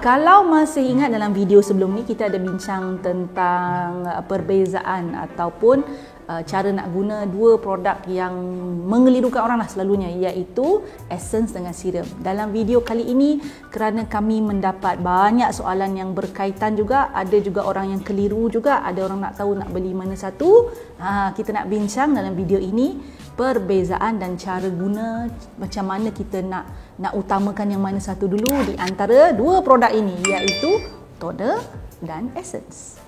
Kalau masih ingat dalam video sebelum ni kita ada bincang tentang perbezaan ataupun cara nak guna dua produk yang mengelirukan orang lah selalunya, iaitu essence dengan serum. Dalam video kali ini, kerana kami mendapat banyak soalan yang berkaitan juga, ada juga orang yang keliru juga, ada orang nak tahu nak beli mana satu, kita nak bincang dalam video ini perbezaan dan cara guna, macam mana kita nak utamakan yang mana satu dulu di antara dua produk ini, iaitu toner dan essence.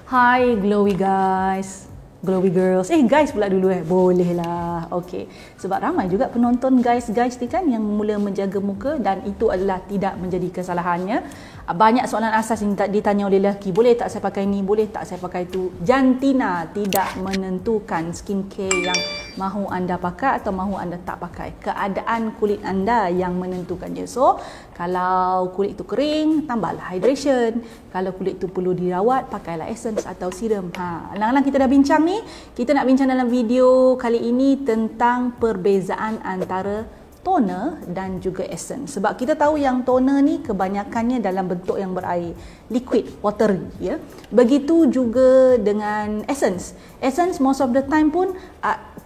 Hi glowy guys, glowy girls. Guys pula dulu boleh lah. Okey. Sebab ramai juga penonton guys ni kan yang mula menjaga muka, dan itu adalah tidak menjadi kesalahannya. Banyak soalan asas yang ditanya oleh lelaki. Boleh tak saya pakai ni? Boleh tak saya pakai tu? Jantina tidak menentukan skincare yang mahu anda pakai atau mahu anda tak pakai. Keadaan kulit anda yang menentukannya. So, kalau kulit itu kering, tambahlah hydration. Kalau kulit itu perlu dirawat, pakailah essence atau serum. Alang-alang kita dah bincang ni. Kita nak bincang dalam video kali ini tentang perbezaan antara toner dan juga essence. Sebab kita tahu yang toner ni kebanyakannya dalam bentuk yang berair, liquid, watery, ya. Begitu juga dengan essence. Essence most of the time pun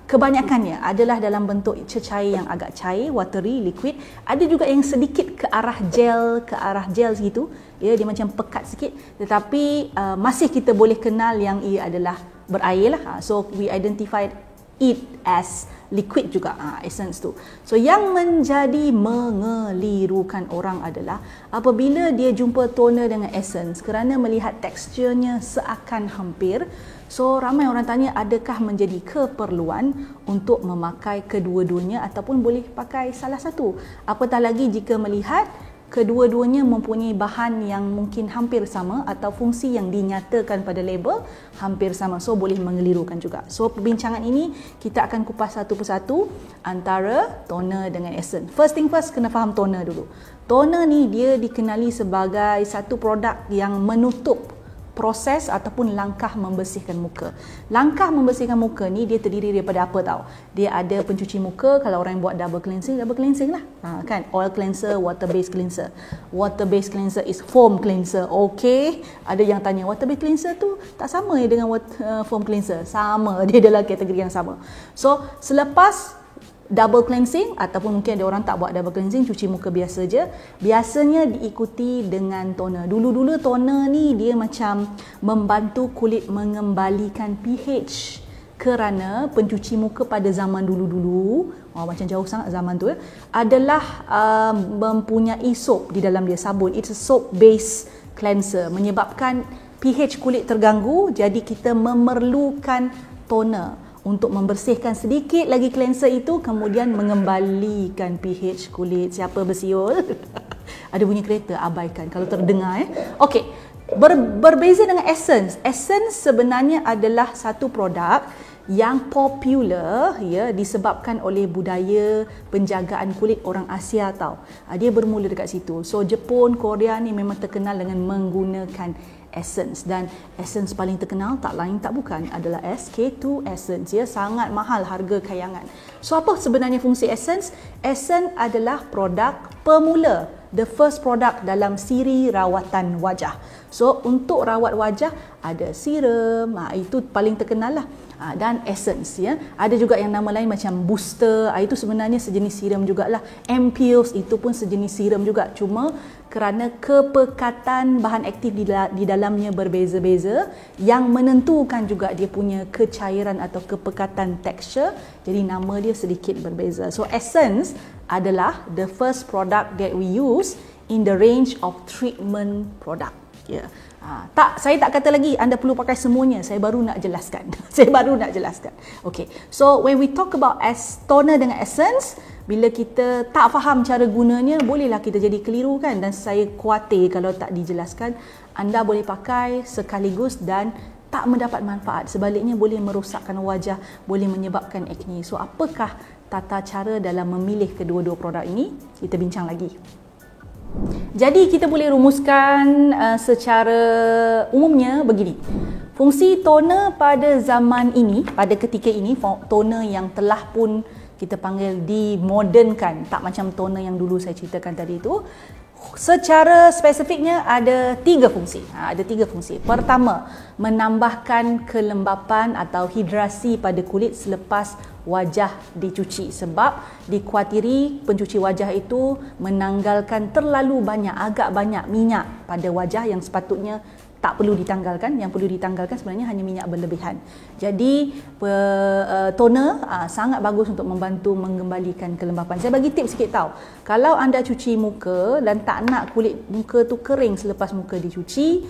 kebanyakannya adalah dalam bentuk cecair yang agak cair, watery, liquid. Ada juga yang sedikit ke arah gel segitu, ya, dia macam pekat sikit, tetapi masih kita boleh kenal yang ia adalah berair lah. So we identified it as liquid juga, essence tu. So yang menjadi mengelirukan orang adalah apabila dia jumpa toner dengan essence, kerana melihat teksturnya seakan hampir. So ramai orang tanya, adakah menjadi keperluan untuk memakai kedua-duanya ataupun boleh pakai salah satu? Apatah lagi jika melihat kedua-duanya mempunyai bahan yang mungkin hampir sama atau fungsi yang dinyatakan pada label hampir sama. So boleh mengelirukan juga. So perbincangan ini kita akan kupas satu persatu antara toner dengan essence. First thing first, kena faham toner dulu. Toner ni dia dikenali sebagai satu produk yang menutup proses ataupun langkah membersihkan muka. Langkah membersihkan muka ni dia terdiri daripada apa tahu? Dia ada pencuci muka. Kalau orang yang buat double cleansing lah. Kan? Oil cleanser, water based cleanser. Water based cleanser is foam cleanser. Okay. Ada yang tanya, water based cleanser tu tak sama ya dengan foam cleanser? Sama. Dia dalam kategori yang sama. So, selepas double cleansing, ataupun mungkin ada orang tak buat double cleansing, cuci muka biasa je, biasanya diikuti dengan toner. Dulu-dulu toner ni dia macam membantu kulit mengembalikan pH, kerana pencuci muka pada zaman dulu-dulu, macam jauh sangat zaman tu, adalah mempunyai soap di dalam dia, sabun. It's a soap based cleanser, menyebabkan pH kulit terganggu, jadi kita memerlukan toner untuk membersihkan sedikit lagi cleanser itu, kemudian mengembalikan pH kulit. Siapa bersiul? Ada bunyi kereta, abaikan kalau terdengar. Okey, berbeza dengan essence. Essence sebenarnya adalah satu produk yang popular, ya, disebabkan oleh budaya penjagaan kulit orang Asia tau. Dia bermula dekat situ. So Jepun, Korea ni memang terkenal dengan menggunakan essence, dan essence paling terkenal tak lain tak bukan adalah SK2 Essence, ya, sangat mahal, harga kayangan. So apa sebenarnya fungsi essence? Essence adalah produk pemula, the first product dalam siri rawatan wajah. So untuk rawat wajah ada serum, itu paling terkenal lah, dan essence, ya. Ada juga yang nama lain macam booster, itu sebenarnya sejenis serum jugalah. Ampules itu pun sejenis serum juga, cuma kerana kepekatan bahan aktif di dalamnya berbeza-beza yang menentukan juga dia punya kecairan atau kepekatan tekstur, jadi nama dia sedikit berbeza. So essence adalah the first product that we use in the range of treatment product. Ya. Saya tak kata lagi anda perlu pakai semuanya. Saya baru nak jelaskan. Okay. So when we talk about toner dengan essence, bila kita tak faham cara gunanya, bolehlah kita jadi keliru kan. Dan saya khawatir kalau tak dijelaskan, anda boleh pakai sekaligus dan tak mendapat manfaat. Sebaliknya boleh merosakkan wajah, boleh menyebabkan acne. So apakah tata cara dalam memilih kedua-dua produk ini? Kita bincang lagi. Jadi kita boleh rumuskan secara umumnya begini. Fungsi toner pada zaman ini, pada ketika ini, toner yang telah pun kita panggil dimodernkan, tak macam toner yang dulu saya ceritakan tadi itu. Secara spesifiknya ada 3 fungsi. Ada 3 fungsi. Pertama, menambahkan kelembapan atau hidrasi pada kulit selepas wajah dicuci, sebab dikuatiri pencuci wajah itu menanggalkan terlalu banyak, agak banyak minyak pada wajah yang sepatutnya tak perlu ditanggalkan. Yang perlu ditanggalkan sebenarnya hanya minyak berlebihan. Jadi toner sangat bagus untuk membantu mengembalikan kelembapan. Saya bagi tips sikit tahu. Kalau anda cuci muka dan tak nak kulit muka tu kering selepas muka dicuci,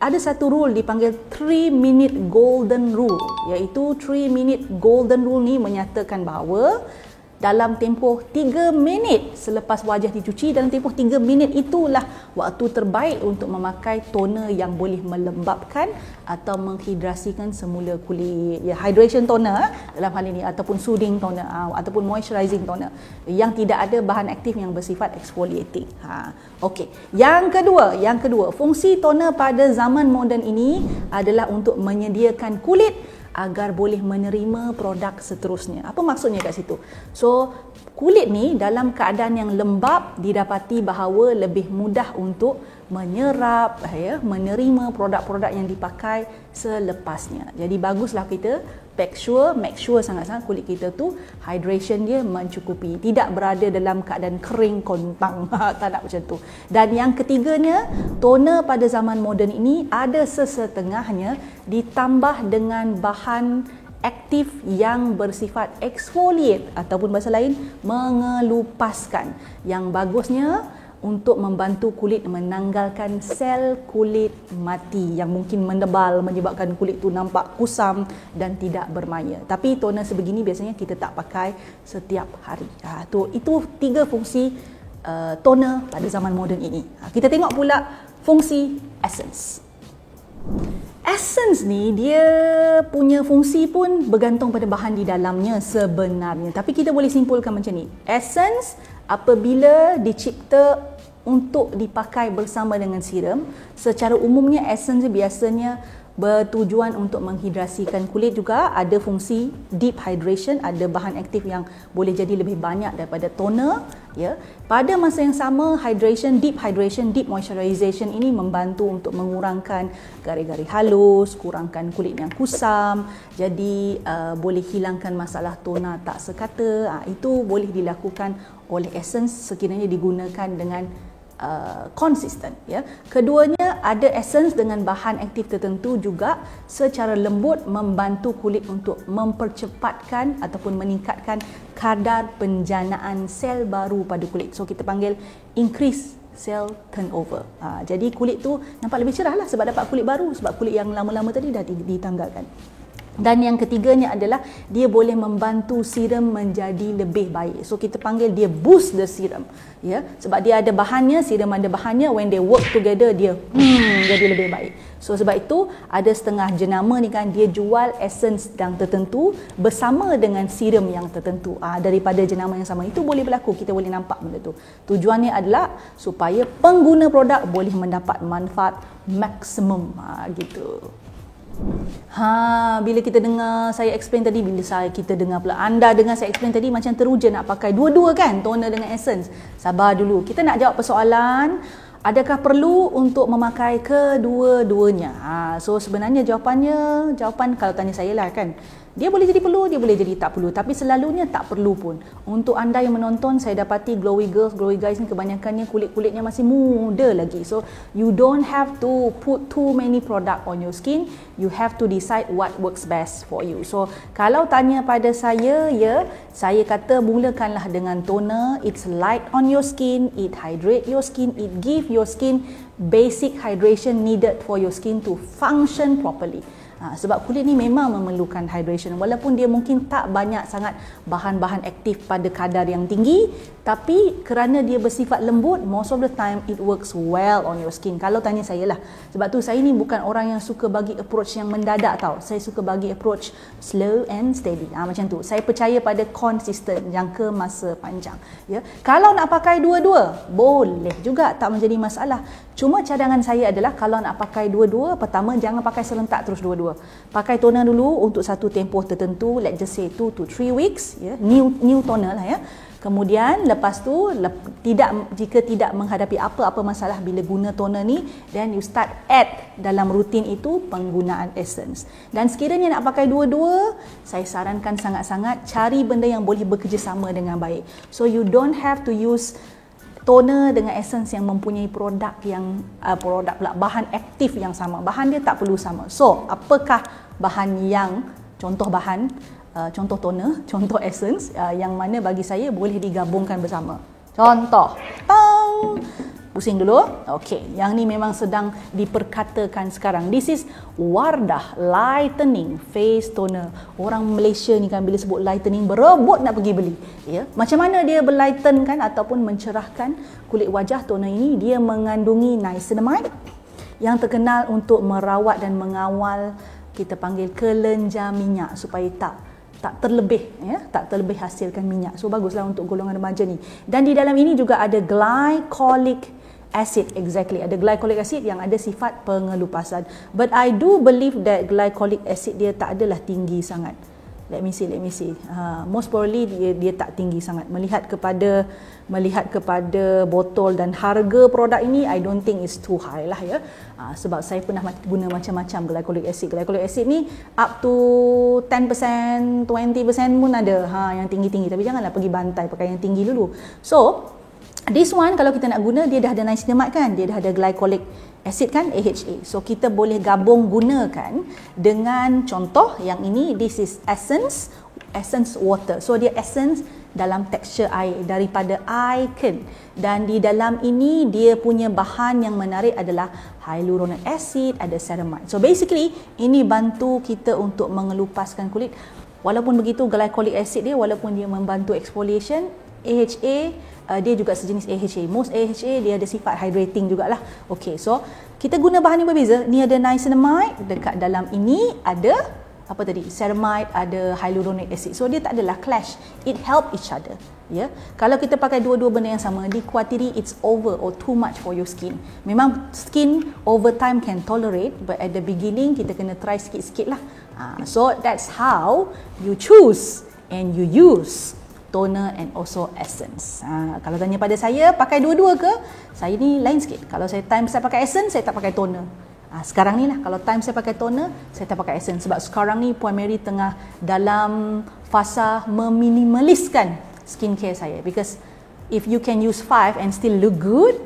ada satu rule dipanggil 3-minute golden rule, iaitu 3-minute golden rule ni menyatakan bahawa dalam tempoh 3 minit selepas wajah dicuci, dalam tempoh 3 minit itulah waktu terbaik untuk memakai toner yang boleh melembapkan atau menghidrasikan semula kulit. Ya, hydration toner dalam hal ini, ataupun soothing toner, ataupun moisturizing toner yang tidak ada bahan aktif yang bersifat exfoliating. Okey. Yang kedua, fungsi toner pada zaman moden ini adalah untuk menyediakan kulit agar boleh menerima produk seterusnya. Apa maksudnya kat situ? So, kulit ni dalam keadaan yang lembap didapati bahawa lebih mudah untuk menyerap, menerima produk-produk yang dipakai selepasnya. Jadi baguslah kita make sure sangat-sangat kulit kita tu hydration dia mencukupi, tidak berada dalam keadaan kering kontang. Tak nak macam tu. Dan yang ketiganya, toner pada zaman moden ini ada sesetengahnya ditambah dengan bahan aktif yang bersifat exfoliate ataupun bahasa lain mengelupaskan, yang bagusnya untuk membantu kulit menanggalkan sel kulit mati yang mungkin mendebal, menyebabkan kulit tu nampak kusam dan tidak bermaya. Tapi toner sebegini biasanya kita tak pakai setiap hari. Itu 3 fungsi toner pada zaman moden ini. Kita tengok pula fungsi essence. Essence ni dia punya fungsi pun bergantung pada bahan di dalamnya sebenarnya. Tapi kita boleh simpulkan macam ni. Essence apabila dicipta untuk dipakai bersama dengan serum, secara umumnya essence biasanya bertujuan untuk menghidrasikan kulit juga. Ada fungsi deep hydration, ada bahan aktif yang boleh jadi lebih banyak daripada toner, ya. Pada masa yang sama, deep moisturization ini membantu untuk mengurangkan garis-garis halus, kurangkan kulit yang kusam. Jadi boleh hilangkan masalah toner tak sekata. Itu boleh dilakukan oleh essence sekiranya digunakan dengan konsisten, ya. Keduanya, ada essence dengan bahan aktif tertentu juga secara lembut membantu kulit untuk mempercepatkan ataupun meningkatkan kadar penjanaan sel baru pada kulit. So kita panggil increase cell turnover. Jadi kulit tu nampak lebih cerah lah sebab dapat kulit baru, sebab kulit yang lama-lama tadi dah ditanggalkan. Dan yang ketiganya adalah dia boleh membantu serum menjadi lebih baik. So kita panggil dia boost the serum, ya. Sebab dia ada bahannya, serum ada bahannya, when they work together dia jadi lebih baik. So sebab itu ada setengah jenama ni kan, dia jual essence yang tertentu bersama dengan serum yang tertentu. Daripada jenama yang sama itu boleh berlaku, kita boleh nampak benda tu. Tujuannya adalah supaya pengguna produk boleh mendapat manfaat maksimum, gitu. Bila kita dengar saya explain tadi, kita dengar pula anda dengar saya explain tadi, macam teruja nak pakai dua-dua kan, toner dengan essence. Sabar dulu, kita nak jawab persoalan, adakah perlu untuk memakai kedua-duanya? So sebenarnya jawapan kalau tanya saya lah kan, dia boleh jadi perlu, dia boleh jadi tak perlu. Tapi selalunya tak perlu pun. Untuk anda yang menonton, saya dapati glowy girls, glowy guys ni kebanyakannya kulit-kulitnya masih muda lagi. So you don't have to put too many product on your skin. You have to decide what works best for you. So kalau tanya pada saya, saya kata mulakanlah dengan toner. It's light on your skin, it hydrate your skin, it give your skin basic hydration needed for your skin to function properly. Sebab kulit ni memang memerlukan hydration. Walaupun dia mungkin tak banyak sangat bahan-bahan aktif pada kadar yang tinggi, tapi kerana dia bersifat lembut, most of the time it works well on your skin. Kalau tanya saya lah. Sebab tu saya ni bukan orang yang suka bagi approach yang mendadak tau. Saya suka bagi approach slow and steady. Macam tu. Saya percaya pada konsisten, jangka masa panjang. Ya. Kalau nak pakai dua-dua, boleh juga, tak menjadi masalah. Cuma cadangan saya adalah kalau nak pakai dua-dua, pertama jangan pakai serentak terus dua-dua. Pakai toner dulu untuk satu tempoh tertentu, let's just say 2 to 3 weeks, ya. New toner lah ya. Kemudian lepas tu jika tidak menghadapi apa-apa masalah bila guna toner ni, then you start add dalam rutin itu penggunaan essence. Dan sekiranya nak pakai dua-dua, saya sarankan sangat-sangat cari benda yang boleh bekerjasama dengan baik. So you don't have to use toner dengan essence yang mempunyai bahan aktif yang sama. Bahan dia tak perlu sama. So, apakah bahan yang contoh toner, contoh essence yang mana bagi saya boleh digabungkan bersama. Contoh, pusing dulu. Okey, yang ni memang sedang diperkatakan sekarang. This is Wardah Lightening Face Toner. Orang Malaysia ni kan bila sebut lightening berebut nak pergi beli. Ya, macam mana dia berlightenkan ataupun mencerahkan kulit wajah toner ini? Dia mengandungi niacinamide yang terkenal untuk merawat dan mengawal kita panggil kelenjar minyak supaya tak terlebih, ya, tak terlebih hasilkan minyak. So baguslah untuk golongan remaja ni. Dan di dalam ini juga ada glycolic acid, exactly. Ada glycolic acid yang ada sifat pengelupasan. But I do believe that glycolic acid dia tak adalah tinggi sangat. Let me see. Most probably dia tak tinggi sangat. Melihat kepada botol dan harga produk ini, I don't think it's too high lah ya. Sebab saya pernah guna macam-macam glycolic acid. Glycolic acid ni up to 10%, 20% pun ada. Yang tinggi-tinggi. Tapi janganlah pergi bantai pakai yang tinggi dulu. So, this one kalau kita nak guna, dia dah ada niacinamide kan, dia dah ada glycolic acid kan, AHA. So kita boleh gabung gunakan dengan contoh yang ini, this is essence water. So dia essence dalam tekstur air daripada icon. Dan di dalam ini dia punya bahan yang menarik adalah hyaluronic acid, ada ceramide. So basically ini bantu kita untuk mengelupaskan kulit. Walaupun begitu glycolic acid dia walaupun dia membantu exfoliation, AHA dia juga sejenis AHA. Most AHA dia ada sifat hydrating jugalah. Okey, so kita guna bahan yang berbeza. Ni ada niacinamide, dekat dalam ini ada apa tadi? Ceramide, ada hyaluronic acid. So dia tak adalah clash. It help each other. Ya. Kalau kita pakai dua-dua benda yang sama, dikhawatiri it's over or too much for your skin. Memang skin over time can tolerate, but at the beginning kita kena try sikit-sikit lah. So that's how you choose and you use toner and also essence. Kalau tanya pada saya, pakai dua-dua ke? Saya ni lain sikit. Kalau saya pakai essence, saya tak pakai toner. Sekarang ni lah, kalau time saya pakai toner, saya tak pakai essence. Sebab sekarang ni Puan Mary tengah dalam fasa meminimaliskan skincare saya. Because if you can use 5 and still look good,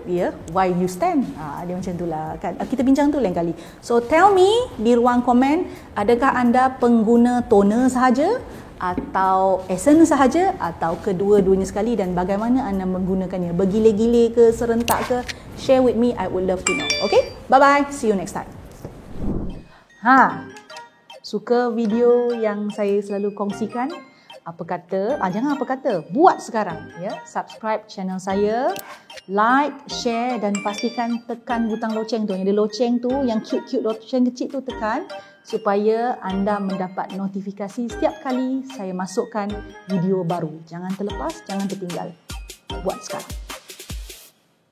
why use 10? Dia macam itulah kan. Kita bincang tu lain kali. So tell me di ruang komen, adakah anda pengguna toner sahaja atau essence sahaja atau kedua-duanya sekali, dan bagaimana anda menggunakannya, bergile-gile ke, serentak ke? Share with me, I would love to know. Okay, bye bye, see you next time. Suka video yang saya selalu kongsikan? Apa kata, jangan apa kata, buat sekarang ya. Subscribe channel saya, like, share, dan pastikan tekan butang loceng tu. Yang ada loceng tu, yang cute-cute loceng kecil tu tekan, supaya anda mendapat notifikasi setiap kali saya masukkan video baru. Jangan terlepas, jangan tertinggal. Buat sekarang.